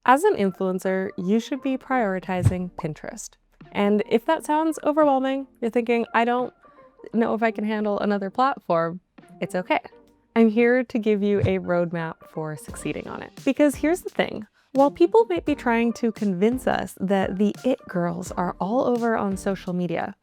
As an influencer, you should be prioritizing Pinterest. And if that sounds overwhelming, you're thinking, I don't know if I can handle another platform, it's okay. I'm here to give you a roadmap for succeeding on it. Because here's the thing, while people might be trying to convince us that the it girls are all over on social media,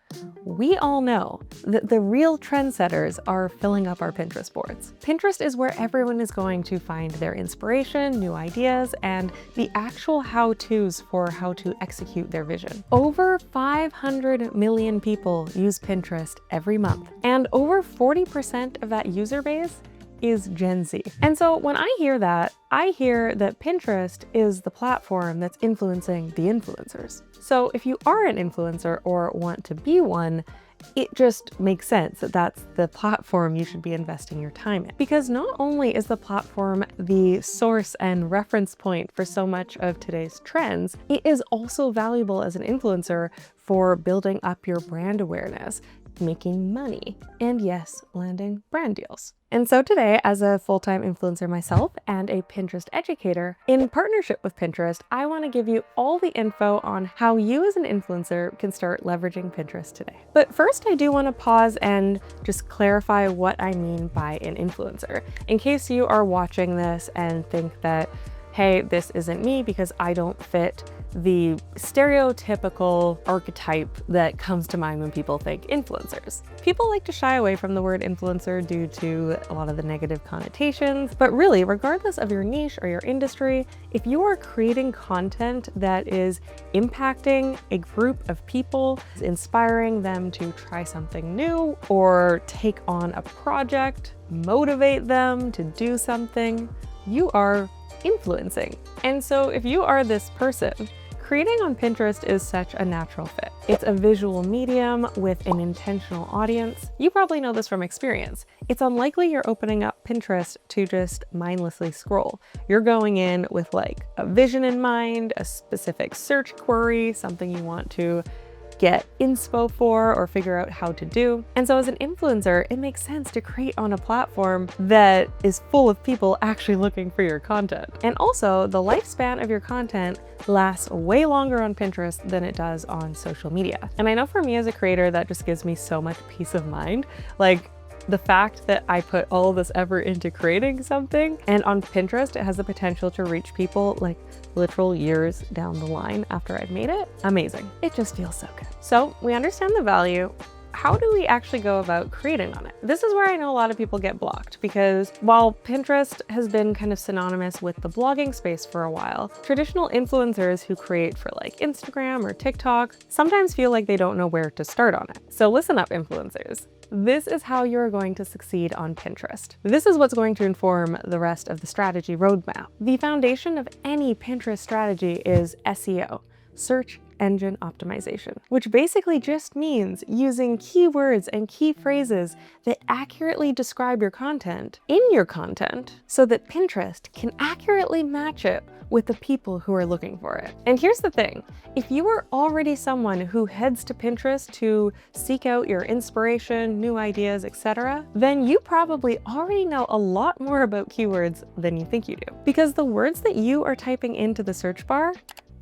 we all know that the real trendsetters are filling up our Pinterest boards. Pinterest is where everyone is going to find their inspiration, new ideas, and the actual how-tos for how to execute their vision. Over 500 million people use Pinterest every month, and over 40% of that user base is Gen Z. And so when I hear that Pinterest is the platform that's influencing the influencers. So if you are an influencer or want to be one, it just makes sense that that's the platform you should be investing your time in. Because not only is the platform the source and reference point for so much of today's trends, it is also valuable as an influencer for building up your brand awareness, making money, and yes, landing brand deals. And so today, as a full-time influencer myself and a Pinterest educator, in partnership with Pinterest, I want to give you all the info on how you as an influencer can start leveraging Pinterest today. But first, I do want to pause and just clarify what I mean by an influencer, in case you are watching this and think that, hey, this isn't me because I don't fit the stereotypical archetype that comes to mind when people think influencers. People like to shy away from the word influencer due to a lot of the negative connotations, but really, regardless of your niche or your industry, if you are creating content that is impacting a group of people, inspiring them to try something new or take on a project, motivate them to do something, you are influencing. And so if you are this person, creating on Pinterest is such a natural fit. It's a visual medium with an intentional audience. You probably know this from experience. It's unlikely you're opening up Pinterest to just mindlessly scroll. You're going in with like a vision in mind, a specific search query, something you want to get inspo for or figure out how to do. And so as an influencer, it makes sense to create on a platform that is full of people actually looking for your content. And also, the lifespan of your content lasts way longer on Pinterest than it does on social media. And I know for me as a creator, that just gives me so much peace of mind. Like, the fact that I put all this effort into creating something, and on Pinterest, it has the potential to reach people like literal years down the line after I've made it. Amazing. It just feels so good. So we understand the value. How do we actually go about creating on it? This is where I know a lot of people get blocked, because while Pinterest has been kind of synonymous with the blogging space for a while, traditional influencers who create for like Instagram or TikTok sometimes feel like they don't know where to start on it. So listen up, influencers. This is how you're going to succeed on Pinterest. This is what's going to inform the rest of the strategy roadmap. The foundation of any Pinterest strategy is SEO, search engine optimization, which basically just means using keywords and key phrases that accurately describe your content in your content so that Pinterest can accurately match it with the people who are looking for it. And here's the thing, if you are already someone who heads to Pinterest to seek out your inspiration, new ideas, etc., then you probably already know a lot more about keywords than you think you do. Because the words that you are typing into the search bar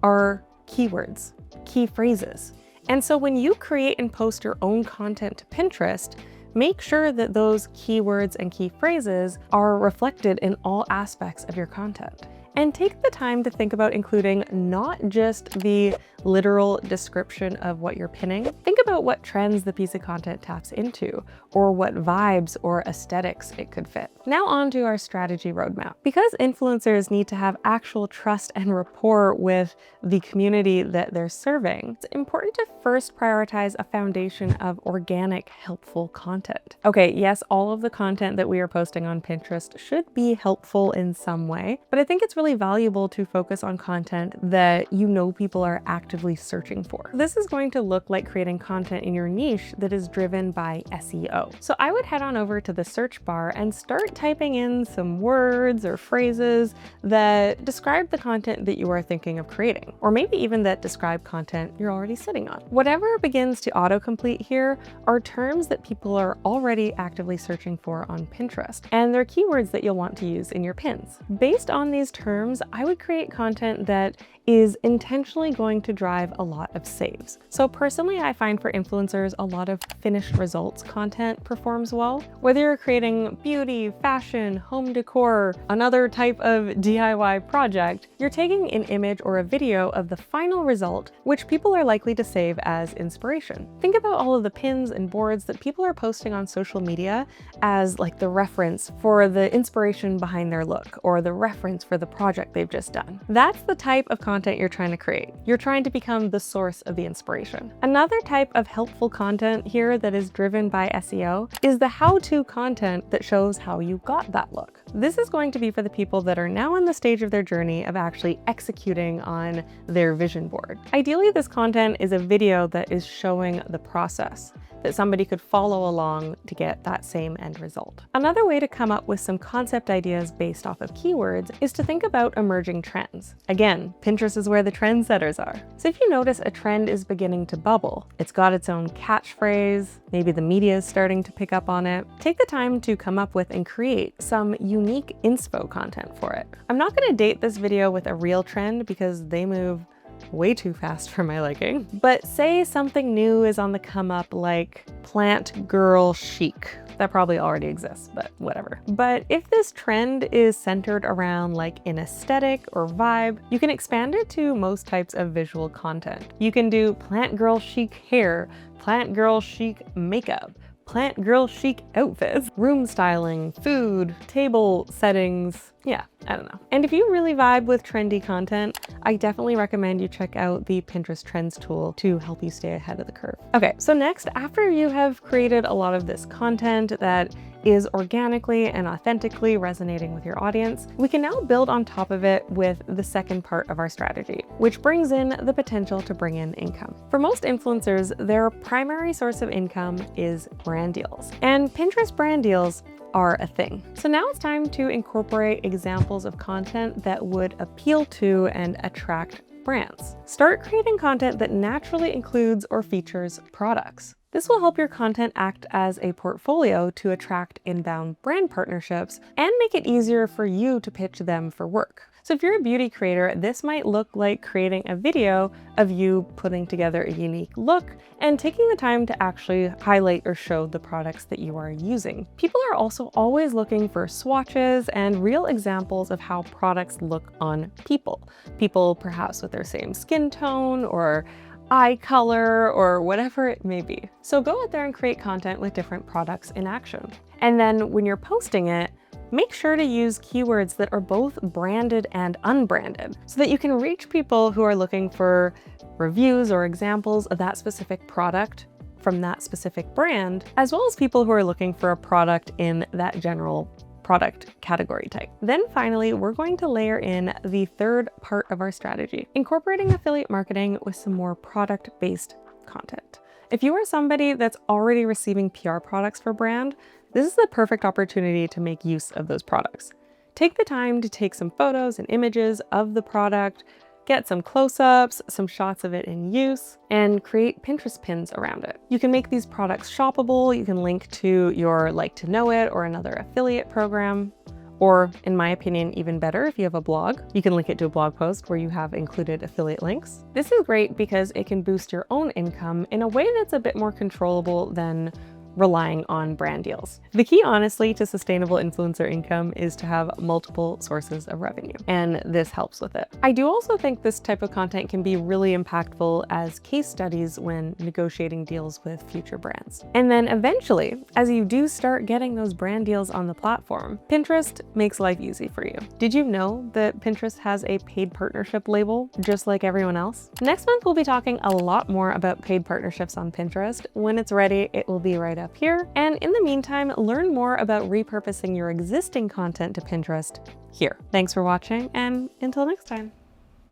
are keywords, key phrases. And so when you create and post your own content to Pinterest, make sure that those keywords and key phrases are reflected in all aspects of your content. And take the time to think about including not just the literal description of what you're pinning. Think about what trends the piece of content taps into, or what vibes or aesthetics it could fit. Now on to our strategy roadmap. Because influencers need to have actual trust and rapport with the community that they're serving, it's important to first prioritize a foundation of organic, helpful content. Okay, yes, all of the content that we are posting on Pinterest should be helpful in some way, but I think it's really valuable to focus on content that you know people are actively searching for. This is going to look like creating content in your niche that is driven by SEO. So I would head on over to the search bar and start typing in some words or phrases that describe the content that you are thinking of creating, or maybe even that describe content you're already sitting on. Whatever begins to autocomplete here are terms that people are already actively searching for on Pinterest, and they're keywords that you'll want to use in your pins. Based on these terms terms, I would create content that is intentionally going to drive a lot of saves. So personally, I find for influencers, a lot of finished results content performs well. Whether you're creating beauty, fashion, home decor, another type of DIY project, you're taking an image or a video of the final result, which people are likely to save as inspiration. Think about all of the pins and boards that people are posting on social media as like the reference for the inspiration behind their look or the reference for the project they've just done. That's the type of content you're trying to create. You're trying to become the source of the inspiration. Another type of helpful content here that is driven by SEO is the how-to content that shows how you got that look. This is going to be for the people that are now in the stage of their journey of actually executing on their vision board. Ideally, this content is a video that is showing the process that somebody could follow along to get that same end result. Another way to come up with some concept ideas based off of keywords is to think about emerging trends. Again, Pinterest is where the trendsetters are. So if you notice a trend is beginning to bubble, it's got its own catchphrase, maybe the media is starting to pick up on it, take the time to come up with and create some unique inspo content for it. I'm not gonna date this video with a real trend because they move way too fast for my liking. But say something new is on the come up like plant girl chic. That probably already exists, but whatever. But if this trend is centered around like an aesthetic or vibe, you can expand it to most types of visual content. You can do plant girl chic hair, plant girl chic makeup, plant girl chic outfits, room styling, food, table settings. Yeah, I don't know. And if you really vibe with trendy content, I definitely recommend you check out the Pinterest Trends tool to help you stay ahead of the curve. Okay, so next, after you have created a lot of this content that is organically and authentically resonating with your audience, we can now build on top of it with the second part of our strategy, which brings in the potential to bring in income. For most influencers, their primary source of income is brand deals, and Pinterest brand deals are a thing. So now it's time to incorporate examples of content that would appeal to and attract brands. Start creating content that naturally includes or features products. This will help your content act as a portfolio to attract inbound brand partnerships and make it easier for you to pitch them for work. So if you're a beauty creator, this might look like creating a video of you putting together a unique look and taking the time to actually highlight or show the products that you are using. People are also always looking for swatches and real examples of how products look on people. People perhaps with their same skin tone or eye color or whatever it may be. So go out there and create content with different products in action. And then when you're posting it, make sure to use keywords that are both branded and unbranded so that you can reach people who are looking for reviews or examples of that specific product from that specific brand, as well as people who are looking for a product in that general product category type. Then finally, we're going to layer in the third part of our strategy, incorporating affiliate marketing with some more product-based content. If you are somebody that's already receiving PR products for brand, this is the perfect opportunity to make use of those products. Take the time to take some photos and images of the product, get some close-ups, some shots of it in use, and create Pinterest pins around it. You can make these products shoppable. You can link to your Like to Know It or another affiliate program. Or, in my opinion, even better, if you have a blog, you can link it to a blog post where you have included affiliate links. This is great because it can boost your own income in a way that's a bit more controllable than relying on brand deals. The key, honestly, to sustainable influencer income is to have multiple sources of revenue, and this helps with it. I do also think this type of content can be really impactful as case studies when negotiating deals with future brands. And then eventually, as you do start getting those brand deals on the platform, Pinterest makes life easy for you. Did you know that Pinterest has a paid partnership label, just like everyone else? Next month, we'll be talking a lot more about paid partnerships on Pinterest. When it's ready, it will be right up here. And in the meantime, learn more about repurposing your existing content to Pinterest here. Thanks for watching, and until next time.